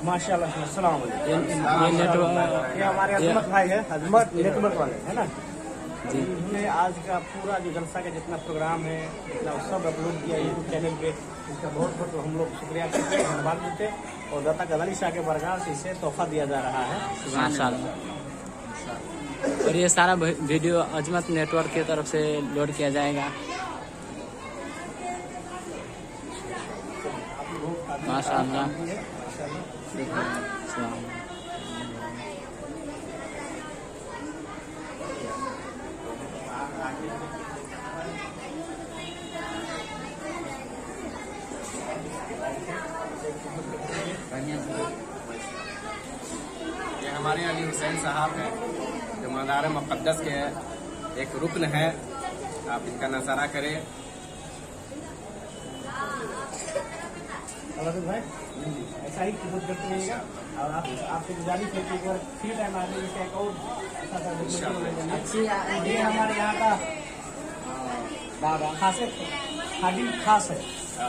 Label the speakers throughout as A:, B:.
A: माशाल्लाह। अस्सलाम वालेकुम। ये हमारे अजमत भाई है, अजमत नेटवर्क वाले है ना जी। हमने आज का पूरा जो जलसा का जितना प्रोग्राम है जितना सब अपलोड किया यूट्यूब चैनल पे, इसका बहुत बहुत हम लोग शुक्रिया करते हैं, धन्यवाद देते हैं। और दाता गदाली शाह के बरगाह से इसे तोहफा दिया जा रहा है माशाल्लाह।
B: और ये सारा वीडियो अजमत नेटवर्क की तरफ से लोड किया जाएगा माशाल्लाह।
C: ये हमारे अली हुसैन साहब हैं जो मज़ार मुक़द्दस के एक रुकन है, आप इनका नज़ारा करें।
A: भाई ऐसा ही खिदमत करते रहिएगा और आपसे गुजारिश है कि एक बार फ्री टाइम आने का एक और ये हमारे यहाँ का खासियत खादिम खास है,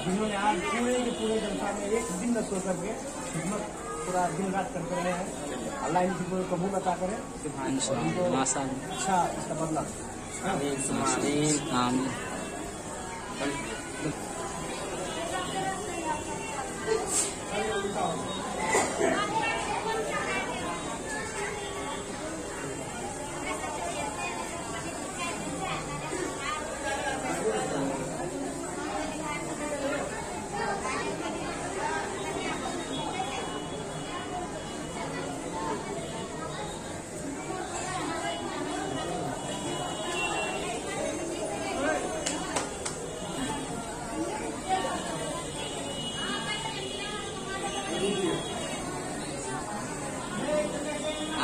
A: जिन्होंने आज पूरे के पूरे जनता में एक दिन न सो करके खिदमत पूरा दिन रात करते रहे हैं। अल्लाह इनकी कोई कबूल अता करे, अच्छा इसका बदला।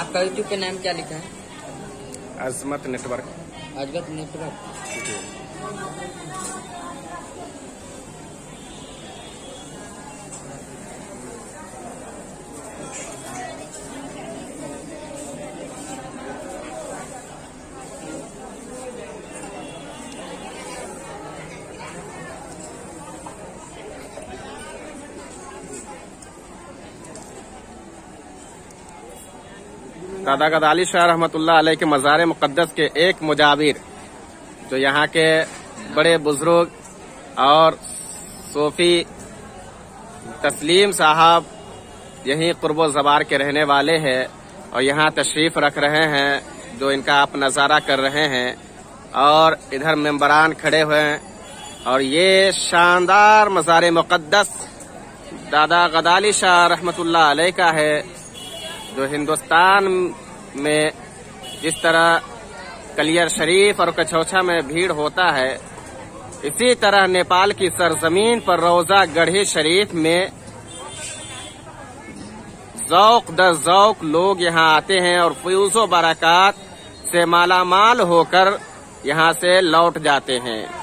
B: आपका यूट्यूब पे नाम क्या लिखा है?
C: अजमत नेटवर्क।
B: अजमत नेटवर्क।
C: दादा गदाली शाह रहमतुल्लाह अलैह के मज़ार मुक़द्दस के एक मुजाविर जो यहाँ के बड़े बुजुर्ग और सूफी तस्लीम साहब यहीं कुर्बो ज़बार के रहने वाले हैं और यहाँ तशरीफ रख रहे हैं, जो इनका आप नज़ारा कर रहे हैं। और इधर मेंबरान खड़े हुए हैं और ये शानदार मज़ार मुक़द्दस दादा गदाली शाह रहमतुल्लाह अलैह का है, जो हिंदुस्तान में जिस तरह कलियर शरीफ और कछौछा में भीड़ होता है, इसी तरह नेपाल की सरजमीन पर रोजा गढ़ी शरीफ में ज़ौक़ दर ज़ौक़ लोग यहाँ आते हैं और फ़यूज़ व बरक़ात से मालामाल होकर यहाँ से लौट जाते हैं।